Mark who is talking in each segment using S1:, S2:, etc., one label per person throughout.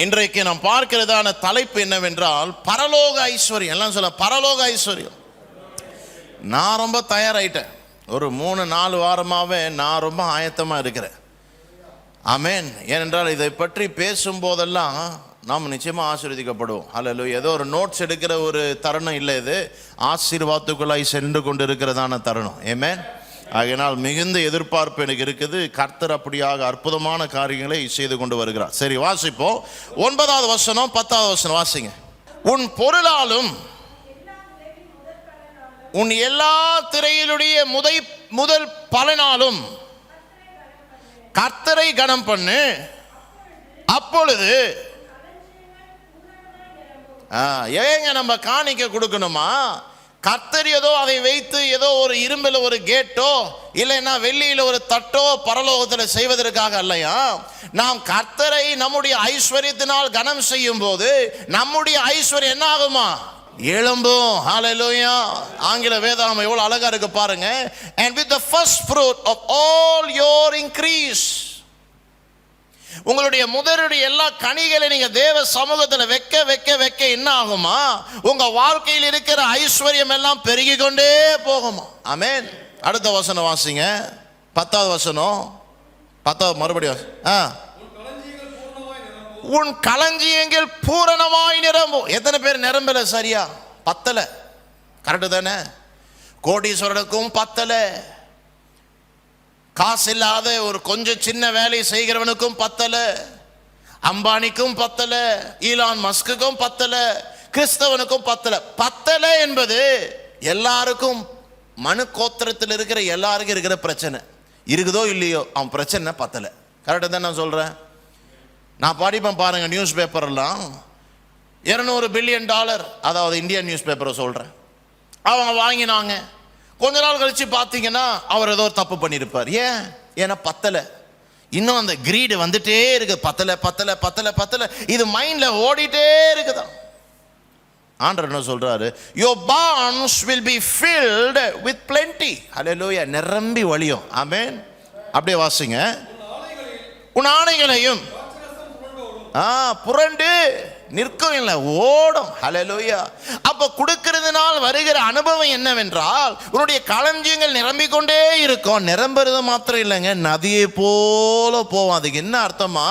S1: இன்றைக்கு நாம் பார்க்கிறதான தலைப்பு என்னவென்றால் பரலோக ஐஸ்வர்யம். எல்லாம் சொல்ல பரலோக ஐஸ்வர்யம். நான் ரொம்ப தயாராயிட்டேன். ஒரு 3-4 வாரமாகவே நான் ரொம்ப ஆயத்தமாக இருக்கிறேன். ஆமென். ஏனென்றால் இதை பற்றி பேசும்போதெல்லாம் நாம் நிச்சயமாக ஆசீர்வதிக்கப்படுவோம். அல்ல ஏதோ ஒரு நோட்ஸ் எடுக்கிற ஒரு தருணம் இல்லை, இது ஆசீர்வாதத்துக்குள்ளாய் சென்று கொண்டு இருக்கிறதான தருணம். ஆமென். ஆகையினால் மிகுந்த எதிர்பார்ப்பு எனக்கு இருக்குது. கர்த்தர் அப்படியாக அற்புதமான காரியங்களை செய்து கொண்டு வருகிறார். சரி, வாசிப்போம். 9வது வசனம் 10வது வசனம் வாசிங்க. உன் பொருளாலும் உன் எல்லா திரையிலுடைய முதல் பலனாலும் கர்த்தரை கனம் பண்ணு, அப்பொழுது ஏங்க நம்ம காணிக்க கொடுக்கணுமா? கர்த்தர் ஏதோ அதை வைத்து ஏதோ ஒரு இரும்பில் ஒரு கேட்டோ இல்லைன்னா வெள்ளியில் ஒரு தட்டோ பரலோகத்தில் செய்வதற்காக அல்லையா. நாம் கர்த்தரை நம்முடைய ஐஸ்வர்யத்தினால் கனம் செய்யும் போது நம்முடைய ஐஸ்வர்யம் என்ன ஆகுமா? எழும்பும். ஹல்லேலூயா. ஆங்கில வேதாகமம் எவ்வளவு அழகா இருக்கு பாருங்க. And with the first fruit of all your increase, உங்களுடைய முதலுடைய எல்லா கனிகளை நீங்க தேவ சமூகத்தில் வைக்க வைக்க வைக்க என்ன ஆகுமா? உங்க வாழ்க்கையில் இருக்கிற ஐஸ்வர்யம் எல்லாம் பெருகி கொண்டே போகுமா? ஆமென். அடுத்த வசனம் வாசிங்க. 10வது வசனம். 10வது மறுபடியும். உன் களஞ்சியங்கள் பூரணமாய் நிரம்பும். எத்தனை பேர் நிரம்பல? சரியா பத்தல. கரெக்டு தானே? கோடீஸ்வரனுக்கும் பத்தல, காசு இல்லாத ஒரு கொஞ்சம் சின்ன வேலை செய்கிறவனுக்கும் பத்தல, அம்பானிக்கும் பத்தல, ஈலான் மஸ்குக்கும் பத்தல, கிறிஸ்தவனுக்கும் பத்தல. பத்தல என்பது எல்லாருக்கும், மனு கோத்திரத்தில் இருக்கிற எல்லாருக்கும் இருக்கிற பிரச்சனை. இருக்குதோ இல்லையோ அவன் பிரச்சனை பத்தல. கரெக்டாக தான் நான் சொல்றேன். நான் படிப்பேன் பாருங்க, நியூஸ் பேப்பர்லாம் $200 பில்லியன், அதாவது இந்தியன் நியூஸ் பேப்பரை சொல்றேன், அவங்க வாங்கினாங்க. கொஞ்ச நாள் கழிச்சு பார்த்தீங்கன்னா அவர் ஏதோ தப்பு பண்ணியிருப்பார். ஏன்னா பத்தல. இன்னும் அந்த கிரீடு வந்துட்டே இருக்கு. பத்தல பத்தல பத்தல பத்தல, இது மைண்ட்ல ஓடிட்டே இருக்குதான். ஆண்டவர் என்ன சொல்றாரு? your barns will be filled with plenty. ஹல்லேலூயா. நிரம்பி வழியும். ஆமென். அப்படியே வாசிங்க. உன் ஆணைகளையும் புரண்டு நிற்கும் இல்லை, ஓடும். ஹல்லேலூயா. அப்ப கொடுக்கிறதுனால் வருகிற அனுபவம் என்னவென்றால் உன்னுடைய களஞ்சியங்கள் நிரம்பிக் கொண்டே இருக்கும். நிரம்புறது மாத்திரம் இல்லைங்க, நதியை போல போவோம். அதுக்கு என்ன அர்த்தமா?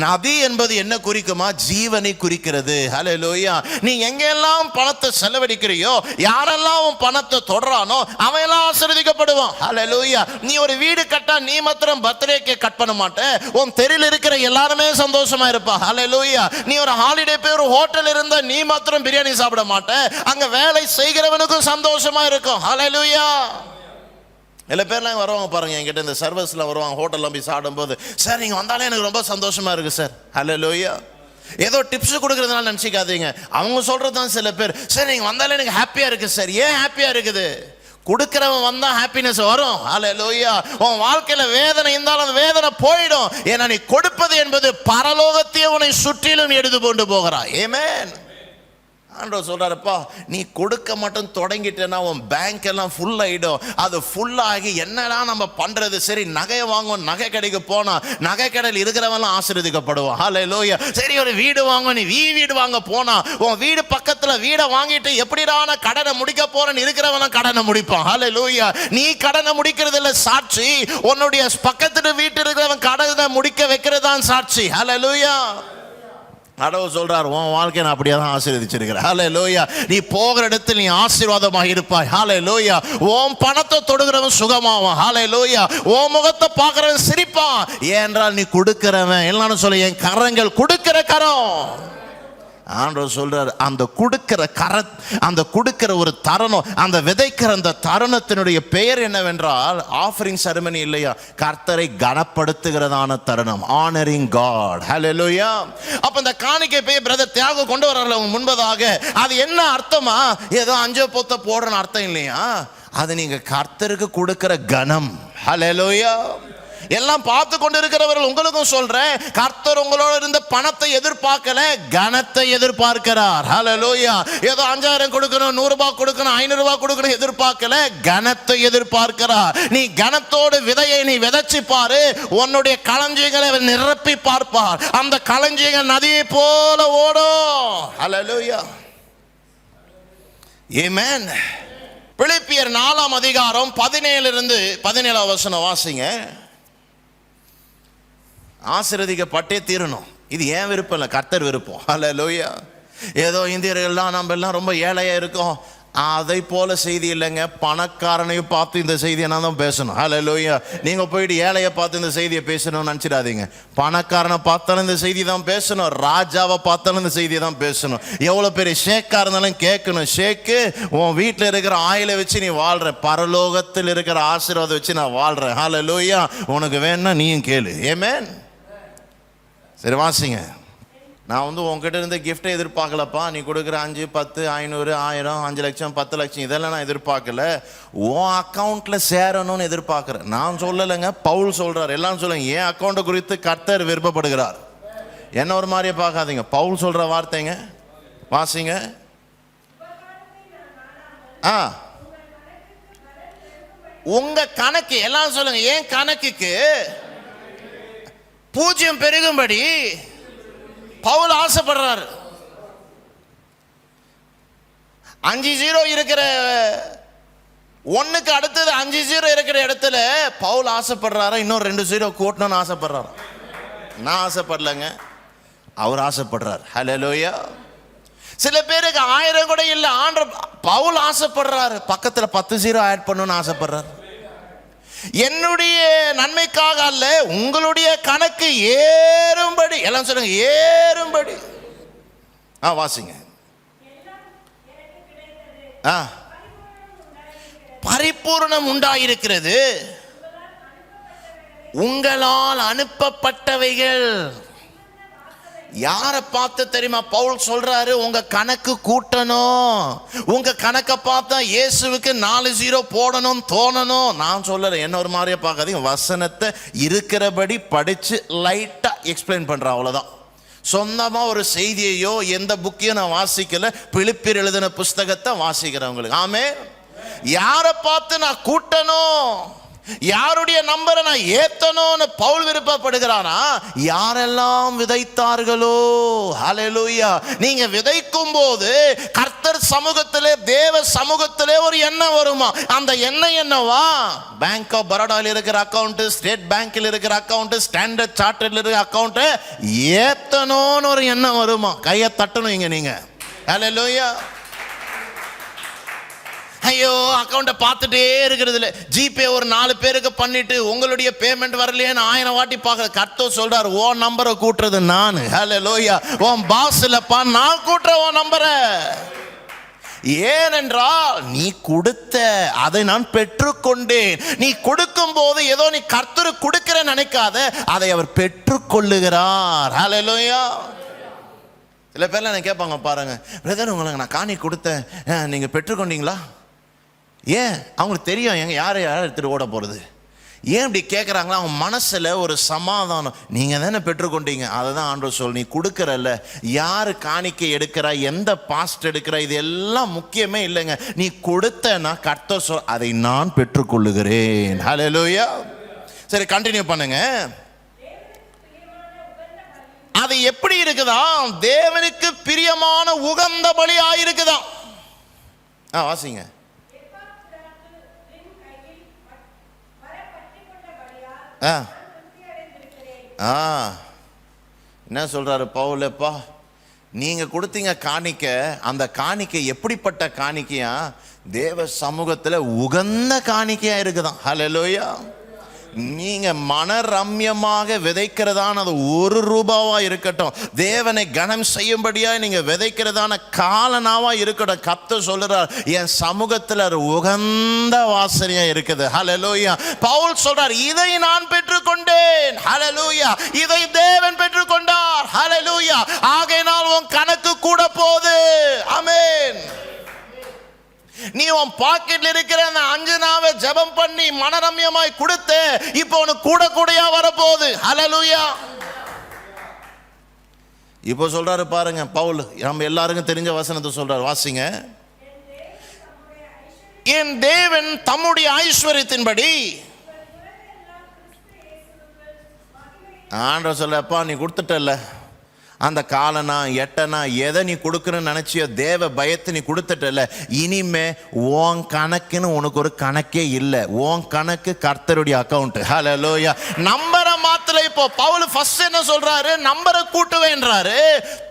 S1: நதி என்பது என்ன குறிக்குமா? ஜீவனை குறிக்கிறது. ஹல்லேலூயா. நீ எங்கெல்லாம் பணத்தை செலவழிக்கிறியோ, யாரெல்லாம் உன் பணத்தை தொடரானோ அவன் எல்லாம் ஆசீர்வதிக்கப்படுவான். ஹல்லேலூயா. நீ ஒரு வீடு கட்டா நீ மாத்திரம் பர்த்டே கேக் கட் பண்ண மாட்டே, உன் தெருவில் இருக்கிற எல்லாருமே சந்தோஷமா இருப்பா. ஹல்லேலூயா. நீ ஒரு ஹாலிடே ஒரு ஹோட்டல் இருந்தா நீ மாத்திரம் பிரியாணி சாப்பிட மாட்டேன், அங்க வேலை செய்கிறவனுக்கும் சந்தோஷமா இருக்கும். ஹல்லேலூயா. எல்லா பேர்லாம் வருவாங்க பாருங்க என்கிட்ட, இந்த சர்வீஸ்ல வருவாங்க, ஹோட்டல்ல போய் சாப்பிடும் போது, சார் நீங்க வந்தாலே எனக்கு ரொம்ப சந்தோஷமா இருக்கு சார். ஹல்லேலூயா. ஏதோ டிப்ஸ் கொடுக்கறதுனால நினைச்சிக்காதீங்க, அவங்க சொல்றதுதான் சில பேர், சார் நீங்க வந்தாலே எனக்கு ஹாப்பியா இருக்கு சார். ஏன் ஹாப்பியா இருக்குது? கொடுக்கிறவன் வந்தா ஹாப்பினஸ் வரும். ஹல்லேலூயா. உன் வாழ்க்கையில வேதனை இருந்தாலும் அந்த வேதனை போயிடும். ஏன்னா நீ கொடுப்பது என்பது பரலோகத்தையே உன்னை சுற்றிலும் எடுத்து கொண்டு போகிறாய். ஆமென். ஆண்டவர் சொல்றாருப்பா, நீ கொடுக்க மட்டும் தொடங்கிட்டேன்னா உன் பேங்க் எல்லாம் ஃபுல் ஆயிடும். அது ஃபுல் ஆகி என்னடா நம்ம பண்றது? சரி, நகையை வாங்குவோம். நகை கடைக்கு போனா நகை கடையில் இருக்கிறவெல்லாம் ஆசீர்வதிக்கப்படுவான். ஹல்லேலூயா. சரி, ஒரு வீடு வாங்குவோம். நீ வீடு வாங்க போனா உன் வீடு பக்கத்துல வீடை வாங்கிட்டு எப்படிடான கடனை முடிக்க போறேன்னு இருக்கிறவன் கடனை முடிப்பான். ஹல்லேலூயா. நீ கடனை முடிக்கிறது இல்ல சாட்சி, உன்னுடைய பக்கத்துல வீட்டு இருக்கிறவன் கடனை முடிக்க வைக்கிறதான் சாட்சி. ஹல்லேலூயா. கடவுள் சொல்றார், உன் வாழ்க்கையை நான் அப்படியே தான் ஆசீர்வதிச்சிருக்கிறேன். ஹல்லேலூயா. நீ போகிற இடத்தில் நீ ஆசீர்வாதமாக இருப்பாய். ஹல்லேலூயா. உன் பணத்தை தொடுகிறவன் சுகமாவான். ஹல்லேலூயா. உன் முகத்தை பார்க்கிறவன் சிரிப்பான். ஏனென்றால் நீ கொடுக்கிறவன். எல்லாரும் சொல்ல, என் கரங்கள் கொடுக்கிற கரம். ஆண்டவர் சொல்றார், அந்த கொடுக்கிற ஒரு தருணம், அந்த விதைக்கிற அந்த தருணத்தினுடைய பெயர் என்னவென்றால் ஆஃபரிங் செரமனி இல்லையா, கர்த்தரை கனப்படுத்துகிறதான தருணம். Honouring God. ஹல்லேலூயா. அப்ப இந்த காணிக்கை போய் பிரதர் தியாகம் கொண்டு வர்றாங்க முன்பதாக, அது என்ன அர்த்தமா? ஏதோ 5 பொத்த போடுறன்னு அர்த்தம் இல்லையா. அது நீங்க கர்த்தருக்கு கொடுக்கிற கனம். ஹல்லேலூயா. எல்லாம் பார்த்து கொண்டு இருக்கிறவர்கள் உங்களுக்கும் சொல்றேன், கர்த்தர் உங்களோட இருந்த பணத்தை எதிர்பார்க்கல, கனத்தை எதிர்பார்க்கிறார். ஹல்லேலூயா. ஏதோ 5000 கொடுக்கணும், 100 ரூபாய் கொடுக்கணும், 500 ரூபாய் கொடுக்கணும் எதிர்பார்க்கல, கனத்தை எதிர்பார்க்கிறார். நீ கனத்தோடு விதையை நீ விதைச்சு பாரு, உன்னுடைய களஞ்சியங்களை நிரப்பி பார்ப்பார். அந்த களஞ்சியங்கள் நதியை போல ஓடும். ஹல்லேலூயா. ஆமென். பிலிப்பியர் 4ஆம் அதிகாரம் 17 இருந்து 17 வசனம் வாசிங்க. ஆசீர்வதிக்கப்பட்டே தீரணும். இது ஏன் விருப்பம் இல்லை, கர்த்தர் விருப்பம். ஹல்லேலூயா. ஏதோ இந்தியர்கள்லாம் நம்ம எல்லாம் ரொம்ப ஏழையா இருக்கோம், அதை போல செய்தி இல்லைங்க. பணக்காரனையும் பார்த்து இந்த செய்தியை நான் தான் பேசணும். ஹல்லேலூயா. நீங்க போயிட்டு ஏழையை பார்த்து இந்த செய்தியை பேசணும்னு நினச்சிடாதீங்க. பணக்காரனை பார்த்தாலும் இந்த செய்தி தான் பேசணும், ராஜாவை பார்த்தாலும் இந்த செய்தியை தான் பேசணும். எவ்வளோ பெரிய ஷேக்காக இருந்தாலும் கேட்கணும். ஷேக்கு, உன் வீட்டில் இருக்கிற ஆயிலை வச்சு நீ வாழ்ற, பரலோகத்தில் இருக்கிற ஆசீர்வாதம் வச்சு நான் வாழ்றேன். ஹல்லேலூயா. உனக்கு வேணும்னா நீயும் கேளு. ஆமென். சரி வாசிங்க. நான் உங்ககிட்ட இருந்து கிஃப்டை எதிர்பார்க்கலப்பா. நீ கொடுக்குற 5, 10, 500, 1000, 5 லட்சம், 10 லட்சம் இதெல்லாம் நான் எதிர்பார்க்கல. உன் அக்கௌண்ட்ல சேரணும்னு எதிர்பார்க்குறேன். நான் சொல்லலைங்க, பவுல் சொல்றார். எல்லாம் சொல்லுங்க, என் அக்கௌண்ட்டை குறித்து கர்த்தர் விருப்பப்படுகிறார். என்ன ஒரு மாதிரியே பார்க்காதீங்க, பவுல் சொல்ற வார்த்தைங்க. வாசிங்க. உங்க கணக்கு எல்லாம் சொல்லுங்க, என் கணக்குக்கு பூஜ்யம் பெருகும்படி பவுல் ஆசைப்படுறாரு. 5-0 இருக்கிற ஒண்ணுக்கு அடுத்தது 5-0 இருக்கிற இடத்துல பவுல் ஆசைப்படுறாரு, இன்னும் 2-0 கூட்டணும்னு ஆசைப்படுறாரு. நான் ஆசைப்படலைங்க, அவர் ஆசைப்படுறார். ஹல்லேலூயா. சில பேருக்கு 1000 கூட இல்லை, பவுல் ஆசைப்படுறாரு, பக்கத்துல 10-0 ஆட் பண்ணணும்னு ஆசைப்படுறாரு. என்னுடைய நன்மைக்காக அல்ல, உங்களுடைய கணக்கு ஏறும்படி. எல்லாம் சொல்லுங்க, ஏறும்படி. வாசிங்க. பரிபூர்ணம் உண்டாயிருக்கிறது, உங்களால் அனுப்பப்பட்டவைகள். யாரை பார்த்து தெரியுமா பவுல் சொல்றாரு, உங்க கணக்கு கூட்டணும். உங்க கணக்கை பார்த்தா இயேசுவுக்கு 4-0 போடணும் தோணணும். நான் சொல்றேன், என்ன ஒரு மாதிரியே பார்க்காதீங்க. வசனத்தை இருக்கிறபடி படிச்சு லைட்டா எக்ஸ்பிளைன் பண்றேன், அவ்வளவுதான். சொந்தமா ஒரு செய்தியையோ எந்த புக்கையும் நான் வாசிக்கல, பிலிப்பியர் எழுதின புஸ்தகத்தை வாசிக்கிறவங்களுக்கு. ஆமே. யாரை பார்த்து நான் கூட்டணும், யாருடைய நம்பரை நான் ஏத்தணும்னு பவுல் விருப்பப்படுகிறானா, யாரெல்லாம் விதைத்தார்களோ. ஹல்லேலூயா. நீங்க விதைக்கும் போது கர்த்தர் சமூகத்திலே, தேவ சமூகத்திலே ஒரு எண்ணம் வருமா. அந்த எண்ணம் என்னவா, பேங்க் ஆஃப் பரோடாவில் இருக்கிற அக்கௌண்ட், ஸ்டேட் பேங்க்ல இருக்கிற அக்கௌண்ட், ஸ்டாண்டர்ட் சார்ட்டர்ட்ல இருக்கிற அக்கௌண்ட் ஏத்தணும்னு ஒரு எண்ணம் வருமா. கையை தட்டணும் இங்க நீங்க. ஹல்லேலூயா. ஐயோ அக்கௌண்ட்டை பார்த்துட்டே இருக்கிறது இல்லை. ஜிபே ஒரு 4 பேருக்கு பண்ணிட்டு உங்களுடைய பேமெண்ட் வரலையேன்னு 1000 வாட்டி பார்க்குற. கர்த்தர் சொல்றாரு, ஓ நம்பரை கூட்டுறது நான். ஹல்லேலூயா. உன் பாஸ் இல்லப்பா, நான் கூட்டுறேன் உன் நம்பரை. ஏனென்றால் நீ கொடுத்த, அதை நான் பெற்றுக்கொண்டேன். நீ கொடுக்கும் போது ஏதோ நீ கர்த்தர் கொடுக்கிற நினைக்காத, அதை அவர் பெற்றுக்கொள்ளுகிறார். ஹல்லேலூயா. சில பேர்லாம் என்ன கேட்பாங்க பாருங்க, பிரதர் உங்களுக்கு நான் காணி கொடுத்தேன், நீங்க பெற்றுக்கொண்டீங்களா? ஏன் அவங்களுக்கு தெரியும் எங்க யாரை எடுத்துட்டு ஓட போறது. ஏன் இப்படி கேட்குறாங்களா, அவங்க மனசுல ஒரு சமாதானம். நீங்க தானே பெற்றுக்கொண்டீங்க. அதை தான் ஆண்டவர் சொல், நீ கொடுக்கறல்ல, யாரு காணிக்கை எடுக்கிறா, எந்த பாஸ்ட் எடுக்கிறா, இது எல்லாம் முக்கியமே இல்லைங்க. நீ கொடுத்தனா கர்த்தர் சொல், அதை நான் பெற்றுக்கொள்ளுகிறேன். ஹல்லேலூயா. சரி, கண்டினியூ பண்ணுங்க. அது எப்படி இருக்குதா, தேவனுக்கு பிரியமான உகந்த பலி ஆயிருக்குதா. வாசிங்க. என்ன சொல்றாரு பவுலப்பா, நீங்க கொடுத்தீங்க காணிக்க, அந்த காணிக்கை எப்படிப்பட்ட காணிக்கையா, தேவ சமூகத்துல உகந்த காணிக்கையா இருக்குதான். ஹல்லேலூயா. நீங்க மனரம்யமாக விதைக்கிறதான அது 1 ரூபாவா இருக்கட்டும், தேவனை கனம் செய்யும்படியா நீங்க விதைக்கிறதான காலனாவா இருக்கட்டும், கர்த்தர் சொல்றார் என் சமூகத்தில் அது உகந்த வாசனையா இருக்குது. ஹல்லேலூயா. பவுல் சொல்றார், இதை நான் பெற்றுக்கொண்டேன். ஹல்லேலூயா. இதை தேவன் பெற்றுக்கொண்டார். ஹல்லேலூயா. ஆகையினால் உன் கணக்கு கூட போகுது. ஆமென். நீ உன் பாக்கெட்ல இருக்கிற அந்த 5 நாவை ஜெபம் பண்ணி மனரம்யமாய் கொடுத்து இப்போ உனக்கு கூட கூடையா வரப்போகுது. ஹல்லேலூயா. இப்போ சொல்றாரு பாருங்க பவுல், நம்ம எல்லாருக்கும் தெரிஞ்ச வசனத்தை சொல்றாரு, வாசிங்க. என் தேவன் தம்முடைய ஐஸ்வரியத்தின்படி. ஆண்டவர் சொல்லப்பா, நீ கொடுத்துட்டல்ல அந்த காலனா எட்டனா எதை நீ கொடுக்கணும்னு நினைச்சியோ தேவ பயத்தை நீ கொடுத்துட்டல, இனிமே உன் கணக்குன்னு உனக்கு ஒரு கணக்கே இல்லை. உன் கணக்கு கர்த்தருடைய அக்கௌண்ட். ஹல்லேலூயா. நம்பரை மாத்தல. இப்போ பவுல் ஃபர்ஸ்ட் என்ன சொல்றாரு? நம்பரை கூட்டுவேன்றாரு.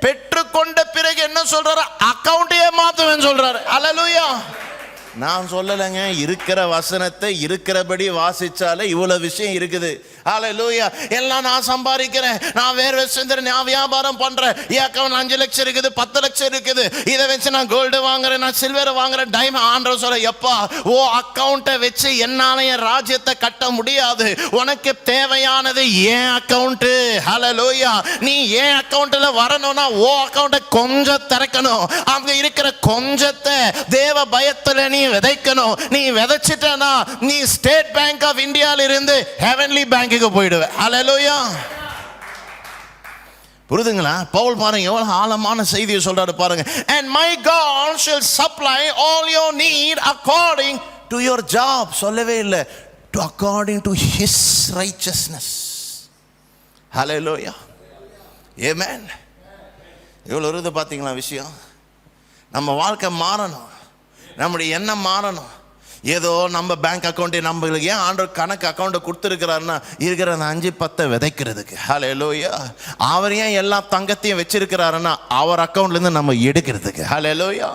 S1: பெற்றுக்கொண்ட பிறகு என்ன சொல்றாரு? அக்கௌண்ட்டையே மாத்துவேன்னு சொல்றாரு. ஹல்லேலூயா. நான் சொல்லலைங்க, இருக்கிற வசனத்தை இருக்கிறபடி வாசிச்சாலே இவ்வளவு விஷயம் இருக்குது. ஹல்லேலூயா. எல்லாம் நான் சம்பாதிக்கிறேன், நான் வேறு வச்சிருந்தேன், நான் வியாபாரம் பண்றேன், என் அக்கௌண்ட் 5 லட்சம் இருக்குது, 10 லட்சம் இருக்குது, இதை வச்சு நான் கோல்டு வாங்குறேன், நான் சில்வர் வாங்குறேன், டைமண்ட். ஆண்டவர் சொல்ல, எப்பா ஓ அக்கௌண்ட்டை வச்சு என்னால என் ராஜ்யத்தை கட்ட முடியாது. உனக்கு தேவையானது என் அக்கௌண்ட். ஹல்லேலூயா. நீ என் அக்கௌண்ட்ல வரணும்னா ஓ அக்கௌண்ட்டை கொஞ்சம் திறக்கணும். அங்க இருக்கிற கொஞ்சத்தை தேவ பயத்துல நீ விதைக்கணும். நீ விதைச்சிட்டனா நீ ஸ்டேட் பேங்க் ஆஃப் இந்தியால இருந்து ஹெவன்லி பேங்க்குக்கு போயிடுவே. ஹல்லேலூயா. புரியுதுங்களா? பவுல் பாருங்க எவ்வளவு ஆழமான செய்தியை சொல்றாரு பாருங்க. And my God shall supply all your need according to your job. சொல்லவே இல்லை, to according to his righteousness. Hallelujah. Amen. எவ்வளவு வருது பாத்தீங்களா விஷயம்? நம்ம வாழ்க்கை மாறணும், நம்முடைய எண்ணம் மாறணும். ஏதோ நம்ம பேங்க் அக்கௌண்ட் நம்மளுக்கு ஏன் ஆண்டவர் கணக்கு அக்கௌண்ட்டை கொடுத்துருக்கிறாருன்னா இருக்கிற அந்த 5-10 விதைக்கிறதுக்கு. ஹல்லேலூயா. அவர் ஏன் எல்லா தங்கத்தையும் வச்சிருக்கிறாருன்னா அவர் அக்கௌண்ட்லேருந்து நம்ம எடுக்கிறதுக்கு. ஹல்லேலூயா.